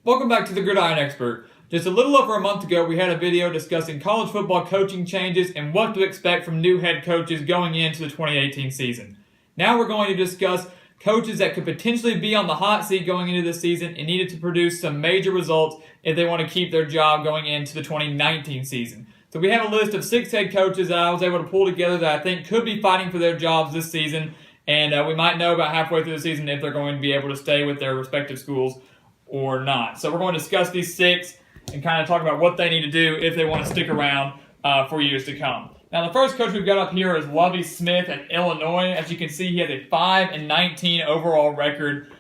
Welcome back to the Gridiron Expert. Just a little over a month ago, we had a video discussing college football coaching changes and what to expect from new head coaches going into the 2018 season. Now we're going to discuss coaches that could potentially be on the hot seat going into this season and needed to produce some major results if they want to keep their job going into the 2019 season. So we have a list of 6 head coaches that I was able to pull together that I think could be fighting for their jobs this season, and we might know about halfway through the season if they're going to be able to stay with their respective schools or not. So we're going to discuss these 6 and kind of talk about what they need to do if they want to stick around for years to come. Now, the first coach we've got up here is Lovie Smith at Illinois. As you can see, he has a 5-19 overall record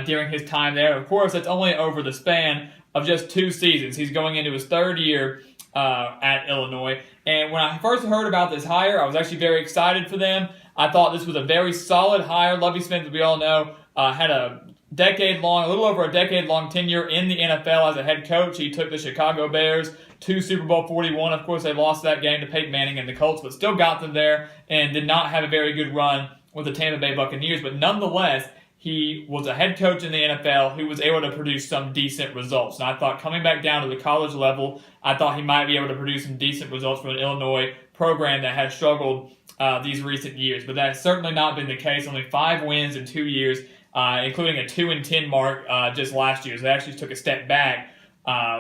during his time there. Of course, that's only over the span of just 2 seasons. He's going into his 3rd year at Illinois. And when I first heard about this hire, I was actually very excited for them. I thought this was a very solid hire. Lovie Smith, as we all know, had a little over a decade-long tenure in the NFL as a head coach. He took the Chicago Bears to Super Bowl 41. Of course, they lost that game to Peyton Manning and the Colts, but still got them there and did not have a very good run with the Tampa Bay Buccaneers. But nonetheless, he was a head coach in the NFL who was able to produce some decent results. And I thought coming back down to the college level, I thought he might be able to produce some decent results for an Illinois program that has struggled these recent years. But that has certainly not been the case. Only 5 wins in 2 years. Including a 2-10 mark just last year. So they actually took a step back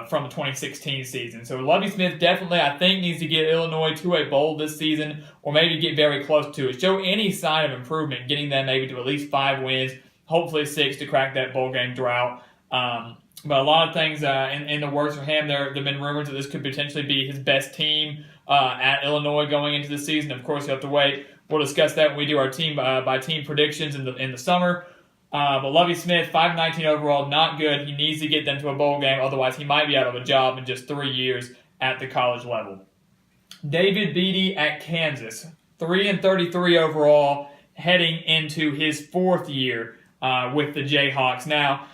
from the 2016 season. So Lovie Smith definitely, I think, needs to get Illinois to a bowl this season or maybe get very close to it. Show any sign of improvement, getting them maybe to at least 5 wins, hopefully 6 to crack that bowl game drought. But a lot of things in the works for him. There have been rumors that this could potentially be his best team at Illinois going into the season. Of course, you have to wait. We'll discuss that when we do our team by team predictions in the summer. But Lovie Smith, 5-19 overall, not good. He needs to get them to a bowl game. Otherwise, he might be out of a job in just 3 years at the college level. David Beaty at Kansas, 3-33 overall, heading into his 4th year with the Jayhawks. Now,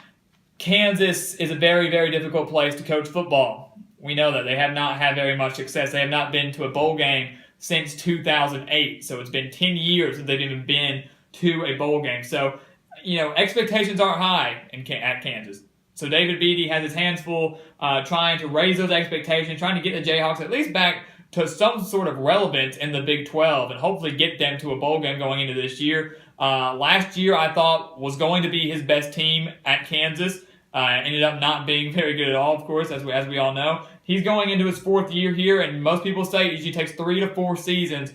Kansas is a very, very difficult place to coach football. We know that. They have not had very much success. They have not been to a bowl game since 2008. So it's been 10 years since they've even been to a bowl game. So expectations aren't high at Kansas. So David Beaty has his hands full trying to raise those expectations, trying to get the Jayhawks at least back to some sort of relevance in the Big 12 and hopefully get them to a bowl game going into this year. Last year, I thought, was going to be his best team at Kansas. Ended up not being very good at all, of course, as we all know. He's going into his 4th year here, and most people say it usually takes 3 to 4 seasons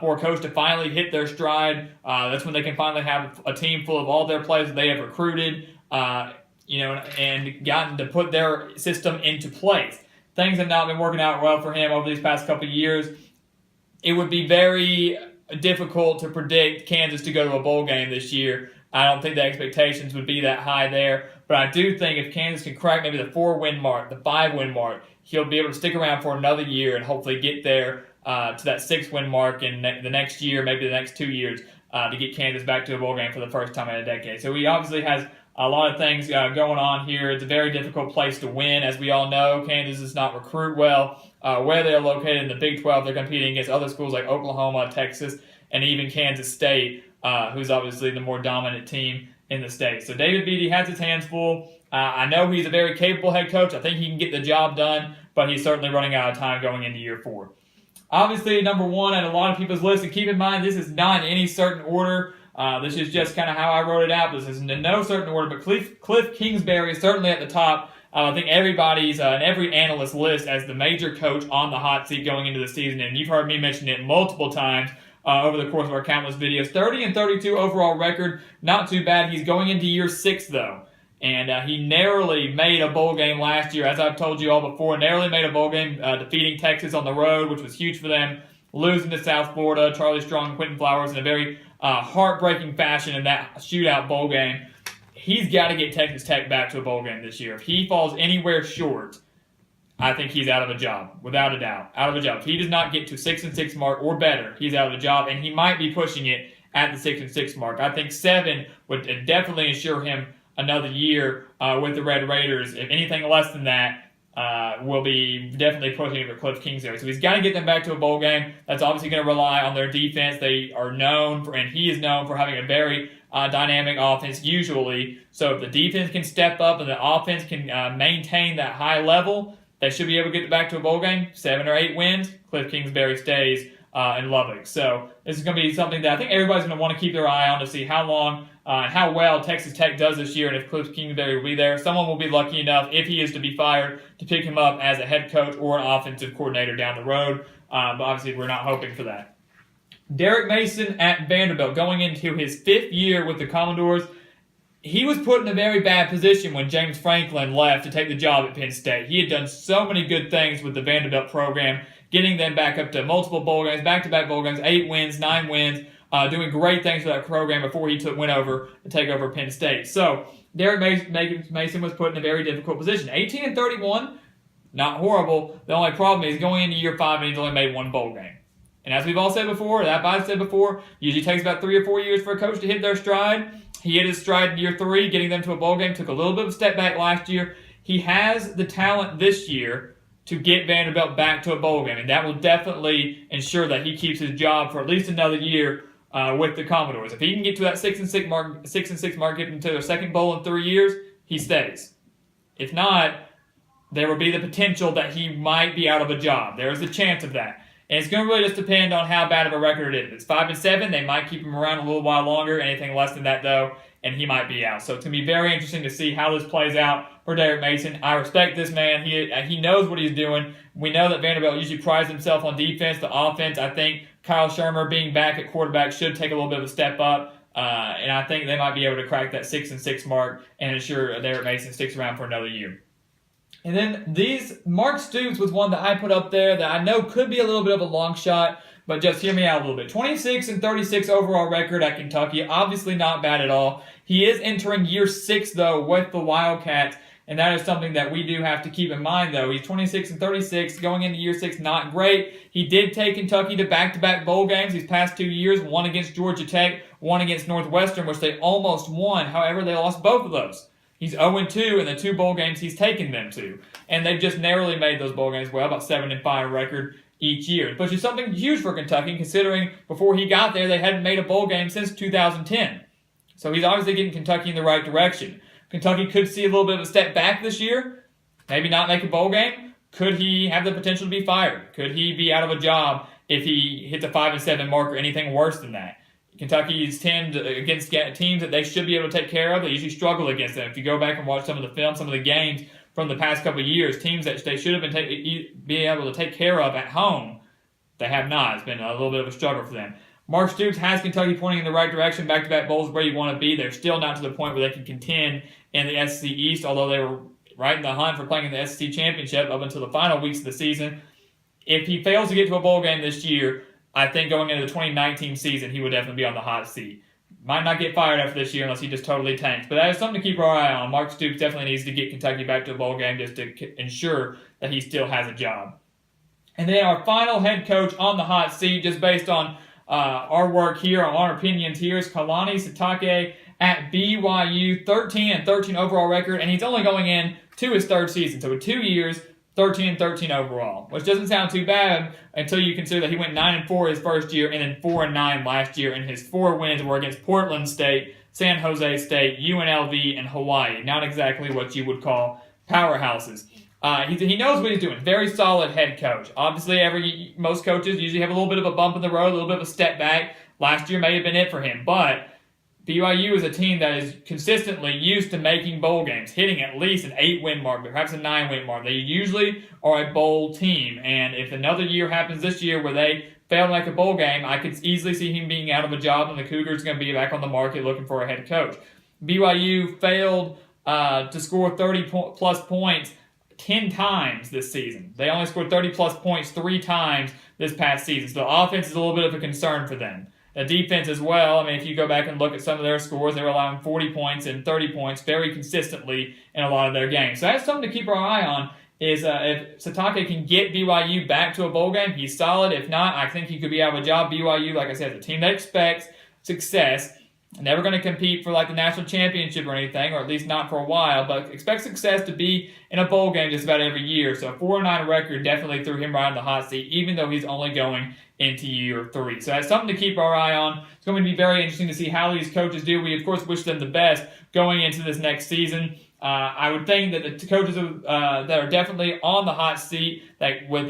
for a coach to finally hit their stride. That's when they can finally have a team full of all their players that they have recruited, and gotten to put their system into place. Things have not been working out well for him over these past couple of years. It would be very difficult to predict Kansas to go to a bowl game this year. I don't think the expectations would be that high there. But I do think if Kansas can crack maybe the 4-win mark, the 5-win mark, he'll be able to stick around for another year and hopefully get there to that 6-win mark in the next year, maybe the next 2 years, to get Kansas back to a bowl game for the first time in a decade. So he obviously has a lot of things going on here. It's a very difficult place to win. As we all know, Kansas does not recruit well. Where they are located in the Big 12, they're competing against other schools like Oklahoma, Texas, and even Kansas State, who's obviously the more dominant team in the state. So David Beaty has his hands full. I know he's a very capable head coach. I think he can get the job done, but he's certainly running out of time going into year 4. Obviously, number 1 on a lot of people's list, and keep in mind, this is not in any certain order. This is just kind of how I wrote it out. This is in no certain order, but Kliff Kingsbury is certainly at the top. I think everybody's and every analyst's list as the major coach on the hot seat going into the season, and you've heard me mention it multiple times over the course of our countless videos. 30-32 overall record, not too bad. He's going into year 6, though. And he narrowly made a bowl game last year, as I've told you all before. Narrowly made a bowl game, defeating Texas on the road, which was huge for them. Losing to South Florida, Charlie Strong and Quentin Flowers in a very heartbreaking fashion in that shootout bowl game. He's got to get Texas Tech back to a bowl game this year. If he falls anywhere short, I think he's out of a job, without a doubt. Out of a job. If he does not get to 6-6 mark or better, he's out of a job, and he might be pushing it at the 6-6 mark. I think 7 would definitely ensure him another year with the Red Raiders. If anything less than that, will be definitely pushing for Kliff Kingsbury. So he's got to get them back to a bowl game. That's obviously going to rely on their defense. They are known for, and he is known for having a very dynamic offense usually. So if the defense can step up and the offense can maintain that high level, they should be able to get back to a bowl game. 7 or 8 wins. Kliff Kingsbury stays in Lovie. So this is going to be something that I think everybody's going to want to keep their eye on to see how long and how well Texas Tech does this year, and if Kliff Kingsbury will be there. Someone will be lucky enough, if he is to be fired, to pick him up as a head coach or an offensive coordinator down the road. But obviously we're not hoping for that. Derek Mason at Vanderbilt, going into his 5th year with the Commodores. He was put in a very bad position when James Franklin left to take the job at Penn State. He had done so many good things with the Vanderbilt program, getting them back up to multiple bowl games, back-to-back bowl games, 8 wins, 9 wins, doing great things for that program before he went over to take over Penn State. So Derek Mason was put in a very difficult position. 18-31, not horrible. The only problem is going into year 5 and he's only made 1 bowl game. And as we've all said before, that I've said before, usually takes about 3 or 4 years for a coach to hit their stride. He hit his stride in year 3, getting them to a bowl game. Took a little bit of a step back last year. He has the talent this year to get Vanderbilt back to a bowl game, and that will definitely ensure that he keeps his job for at least another year with the Commodores. If he can get to that 6-6 mark, get them to their 2nd bowl in 3 years, he stays. If not, there will be the potential that he might be out of a job. There is a chance of that. And it's going to really just depend on how bad of a record it is. If it's 5-7, they might keep him around a little while longer. Anything less than that, though, and he might be out. So it's going to be very interesting to see how this plays out for Derek Mason. I respect this man. He knows what he's doing. We know that Vanderbilt usually prides himself on defense. The offense, I think Kyle Shermer being back at quarterback should take a little bit of a step up. And I think they might be able to crack that 6-6 mark and ensure Derek Mason sticks around for another year. And then Mark Stoops was one that I put up there that I know could be a little bit of a long shot, but just hear me out a little bit. 26-36 overall record at Kentucky. Obviously not bad at all. He is entering year 6, though, with the Wildcats, and that is something that we do have to keep in mind, though. He's 26-36, going into year 6, not great. He did take Kentucky to back-to-back bowl games these past 2 years, one against Georgia Tech, one against Northwestern, which they almost won. However, they lost both of those. He's 0-2 in the 2 bowl games he's taken them to. And they've just narrowly made those bowl games well, about 7-5 record each year. Which is something huge for Kentucky, considering before he got there, they hadn't made a bowl game since 2010. So he's obviously getting Kentucky in the right direction. Kentucky could see a little bit of a step back this year, maybe not make a bowl game. Could he have the potential to be fired? Could he be out of a job if he hits a 5-7 mark or anything worse than that? Kentucky's tend against teams that they should be able to take care of. They usually struggle against them. If you go back and watch some of the film, some of the games from the past couple of years, teams that they should have been being able to take care of at home, they have not. It's been a little bit of a struggle for them. Mark Stoops has Kentucky pointing in the right direction. Back-to-back bowls where you want to be. They're still not to the point where they can contend in the SEC East, although they were right in the hunt for playing in the SEC Championship up until the final weeks of the season. If he fails to get to a bowl game this year, I think going into the 2019 season, he would definitely be on the hot seat. Might not get fired after this year unless he just totally tanks. But that is something to keep our eye on. Mark Stoops definitely needs to get Kentucky back to a bowl game just to ensure that he still has a job. And then our final head coach on the hot seat, just based on our work here, on our opinions here, is Kalani Sitake at BYU. 13-13 overall record, and he's only going in to his 3rd season. So with 2 years, 13-13 overall, which doesn't sound too bad until you consider that he went 9-4 his first year and then 4-9 last year, and his 4 wins were against Portland State, San Jose State, UNLV, and Hawaii. Not exactly what you would call powerhouses. He knows what he's doing. Very solid head coach. Obviously, most coaches usually have a little bit of a bump in the road, a little bit of a step back. Last year may have been it for him, but BYU is a team that is consistently used to making bowl games, hitting at least an 8-win mark, perhaps a 9-win mark. They usually are a bowl team, and if another year happens this year where they fail to make a bowl game, I could easily see him being out of a job, and the Cougars are going to be back on the market looking for a head coach. BYU failed to score 30-plus points 10 times this season. They only scored 30-plus points 3 times this past season, so the offense is a little bit of a concern for them. The defense as well. I mean, if you go back and look at some of their scores, they were allowing 40 points and 30 points very consistently in a lot of their games. So that's something to keep our eye on, is if Sitake can get BYU back to a bowl game, he's solid. If not, I think he could be out of a job. BYU, like I said, is a team that expects success. Never going to compete for like the national championship or anything, or at least not for a while, but expect success to be in a bowl game just about every year. So a 4-9 record definitely threw him right on the hot seat, even though he's only going into year 3. So that's something to keep our eye on. It's going to be very interesting to see how these coaches do. We, of course, wish them the best going into this next season. I would think that the coaches that are definitely on the hot seat, like with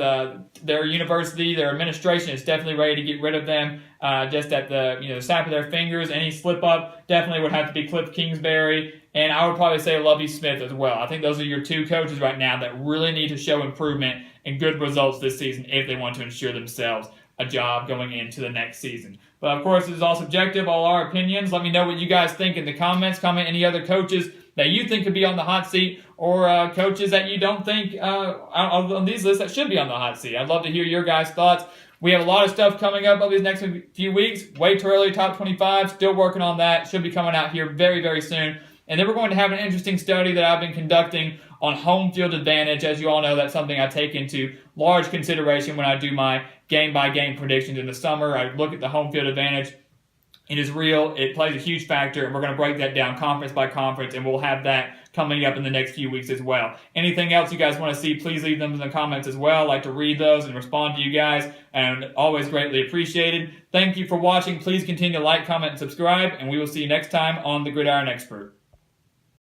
their university, their administration is definitely ready to get rid of them just at the snap of their fingers. Any slip up definitely would have to be Kliff, Kingsbury, and I would probably say Lovie Smith as well. I think those are your 2 coaches right now that really need to show improvement and good results this season if they want to ensure themselves a job going into the next season. But of course, this is all subjective, all our opinions. Let me know what you guys think in the comments. Comment any other coaches that you think could be on the hot seat, or coaches that you don't think on these lists that should be on the hot seat. I'd love to hear your guys' thoughts. We have a lot of stuff coming up over these next few weeks. Way too early, top 25. Still working on that. Should be coming out here very, very soon. And then we're going to have an interesting study that I've been conducting on home field advantage. As you all know, that's something I take into large consideration when I do my game-by-game predictions in the summer. I look at the home field advantage. It is real. It plays a huge factor, and we're going to break that down conference by conference, and we'll have that coming up in the next few weeks as well. Anything else you guys want to see, please leave them in the comments as well. I like to read those and respond to you guys, and always greatly appreciated. Thank you for watching. Please continue to like, comment, and subscribe, and we will see you next time on The Gridiron Expert.